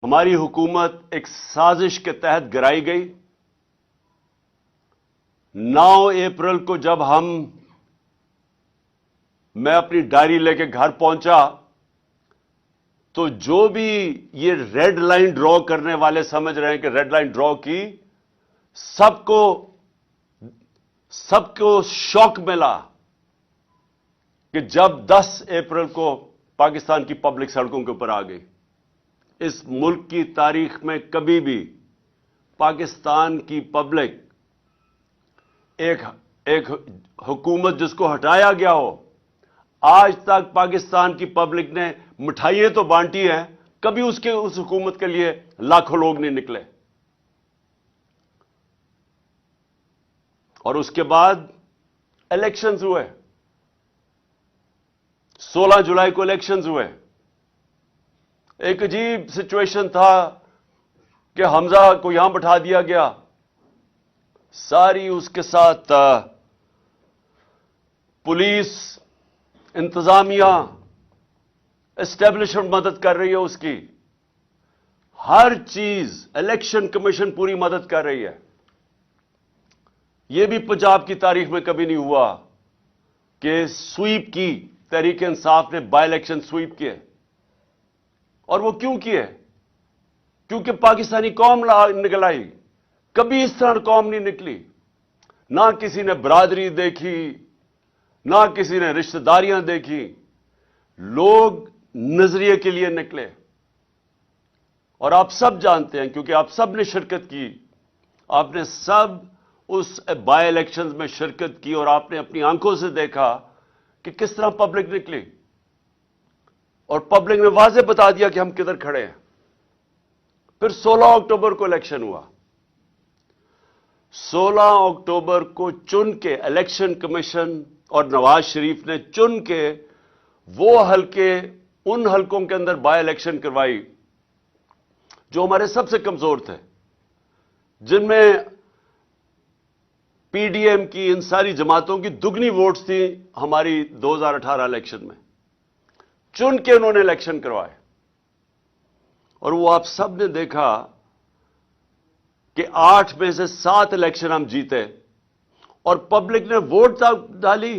ہماری حکومت ایک سازش کے تحت گرائی گئی۔ 9 اپریل کو جب میں اپنی ڈائری لے کے گھر پہنچا تو جو بھی یہ ریڈ لائن ڈرا کرنے والے سمجھ رہے ہیں کہ ریڈ لائن ڈرا کی، سب کو شوق ملا کہ جب 10 اپریل کو پاکستان کی پبلک سڑکوں کے اوپر آ گئی۔ اس ملک کی تاریخ میں کبھی بھی پاکستان کی پبلک ایک حکومت جس کو ہٹایا گیا ہو، آج تک پاکستان کی پبلک نے مٹھائیاں تو بانٹی ہیں، کبھی اس حکومت کے لیے لاکھوں لوگ نہیں نکلے۔ اور اس کے بعد الیکشنز ہوئے، 16 جولائی کو الیکشنز ہوئے۔ ایک عجیب سچویشن تھا کہ حمزہ کو یہاں بٹھا دیا گیا، ساری اس کے ساتھ پولیس، انتظامیہ، اسٹیبلشمنٹ مدد کر رہی ہے اس کی، ہر چیز، الیکشن کمیشن پوری مدد کر رہی ہے۔ یہ بھی پنجاب کی تاریخ میں کبھی نہیں ہوا کہ سویپ کی، تحریک انصاف نے بائی الیکشن سویپ کیے۔ اور وہ کیوں کیے؟ کیونکہ پاکستانی قوم نکل آئی۔ کبھی اس طرح قوم نہیں نکلی، نہ کسی نے برادری دیکھی، نہ کسی نے رشتہ داریاں دیکھی، لوگ نظریے کے لیے نکلے۔ اور آپ سب جانتے ہیں، کیونکہ آپ سب نے شرکت کی، آپ نے سب اس بائی الیکشنز میں شرکت کی، اور آپ نے اپنی آنکھوں سے دیکھا کہ کس طرح پبلک نکلی، اور پبلک نے واضح بتا دیا کہ ہم کدھر کھڑے ہیں۔ پھر 16 اکتوبر کو الیکشن ہوا۔ 16 اکتوبر کو چن کے الیکشن کمیشن اور نواز شریف نے چن کے وہ حلقے، ان حلقوں کے اندر بائی الیکشن کروائی جو ہمارے سب سے کمزور تھے، جن میں پی ڈی ایم کی، ان ساری جماعتوں کی دگنی ووٹس تھیں ہماری 2018 الیکشن میں۔ چن کے انہوں نے الیکشن کروائے، اور وہ آپ سب نے دیکھا کہ 8 میں سے 7 الیکشن ہم جیتے، اور پبلک نے ووٹ ڈالی۔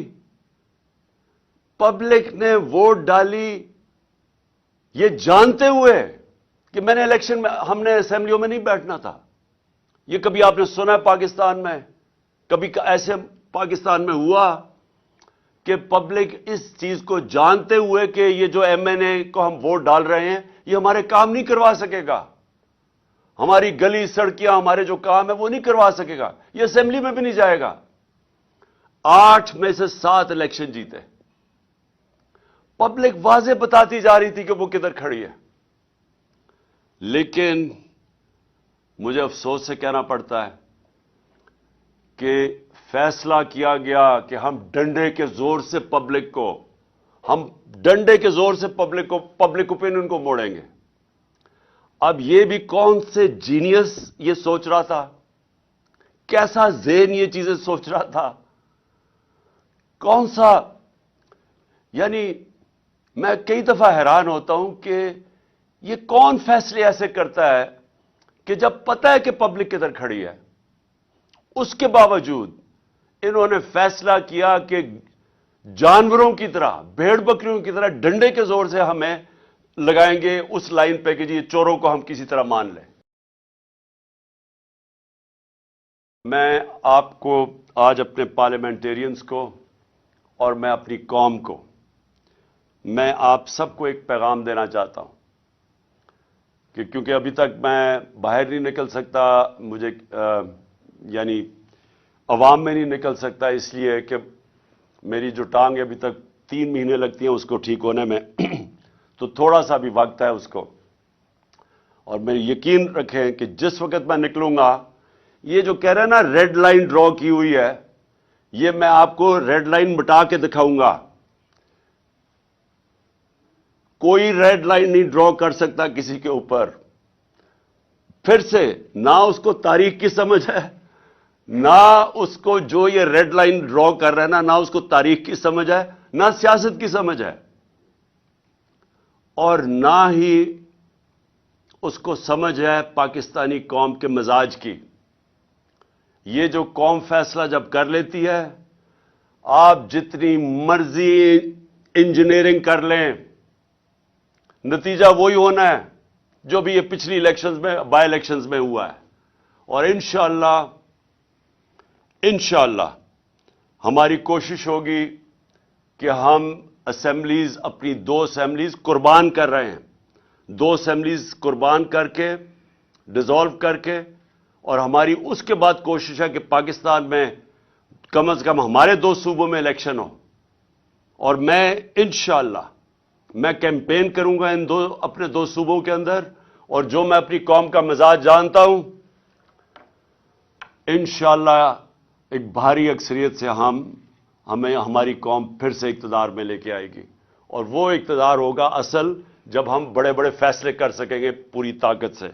پبلک نے ووٹ ڈالی یہ جانتے ہوئے کہ میں نے الیکشن میں، ہم نے اسمبلیوں میں نہیں بیٹھنا تھا۔ یہ کبھی آپ نے سنا ہے پاکستان میں؟ کبھی ایسے پاکستان میں ہوا کہ پبلک اس چیز کو جانتے ہوئے کہ یہ جو ایم این اے کو ہم ووٹ ڈال رہے ہیں یہ ہمارے کام نہیں کروا سکے گا، ہماری گلی سڑکیاں، ہمارے جو کام ہے وہ نہیں کروا سکے گا، یہ اسمبلی میں بھی نہیں جائے گا۔ 8 میں سے 7 الیکشن جیتے۔ پبلک واضح بتاتی جا رہی تھی کہ وہ کدھر کھڑی ہے۔ لیکن مجھے افسوس سے کہنا پڑتا ہے کہ فیصلہ کیا گیا کہ ہم ڈنڈے کے زور سے پبلک اوپینین کو موڑیں گے۔ اب یہ بھی کون سے جینیس یہ سوچ رہا تھا، کیسا ذہن یہ چیزیں سوچ رہا تھا، کون سا، یعنی میں کئی دفعہ حیران ہوتا ہوں کہ یہ کون فیصلے ایسے کرتا ہے کہ جب پتہ ہے کہ پبلک کدھر کھڑی ہے، اس کے باوجود انہوں نے فیصلہ کیا کہ جانوروں کی طرح، بھیڑ بکریوں کی طرح ڈنڈے کے زور سے ہمیں لگائیں گے اس لائن پہ کہ جی چوروں کو ہم کسی طرح مان لیں۔ میں آپ کو آج اپنے پارلیمنٹیرینز کو اور میں اپنی قوم کو، میں آپ سب کو ایک پیغام دینا چاہتا ہوں کہ کیونکہ ابھی تک میں باہر نہیں نکل سکتا، مجھے یعنی عوام میں نہیں نکل سکتا، اس لیے کہ میری جو ٹانگ ابھی تک 3 مہینے لگتی ہیں اس کو ٹھیک ہونے میں، تو تھوڑا سا بھی وقت ہے اس کو۔ اور میری یقین رکھیں کہ جس وقت میں نکلوں گا، یہ جو کہہ رہے ہیں نا ریڈ لائن ڈرا کی ہوئی ہے، یہ میں آپ کو ریڈ لائن مٹا کے دکھاؤں گا۔ کوئی ریڈ لائن نہیں ڈرا کر سکتا کسی کے اوپر۔ پھر سے نہ اس کو تاریخ کی سمجھ ہے، نہ اس کو جو یہ ریڈ لائن ڈرا کر رہے ہیں نہ اس کو تاریخ کی سمجھ ہے، نہ سیاست کی سمجھ ہے، اور نہ ہی اس کو سمجھ ہے پاکستانی قوم کے مزاج کی. یہ جو قوم فیصلہ جب کر لیتی ہے، آپ جتنی مرضی انجینئرنگ کر لیں، نتیجہ وہی ہونا ہے جو بھی یہ پچھلی الیکشنز میں، بائی الیکشنز میں ہوا ہے. اور انشاءاللہ ہماری کوشش ہوگی کہ ہم اسمبلیز، اپنی 2 اسمبلیز قربان کر رہے ہیں، 2 اسمبلیز قربان کر کے، ڈیزالو کر کے، اور ہماری اس کے بعد کوشش ہے کہ پاکستان میں کم از کم ہمارے 2 صوبوں میں الیکشن ہو. اور میں انشاءاللہ میں کیمپین کروں گا اپنے 2 صوبوں کے اندر، اور جو میں اپنی قوم کا مزاج جانتا ہوں، انشاءاللہ ایک بھاری اکثریت سے ہمیں ہماری قوم پھر سے اقتدار میں لے کے آئے گی. اور وہ اقتدار ہوگا اصل جب ہم بڑے بڑے فیصلے کر سکیں گے پوری طاقت سے.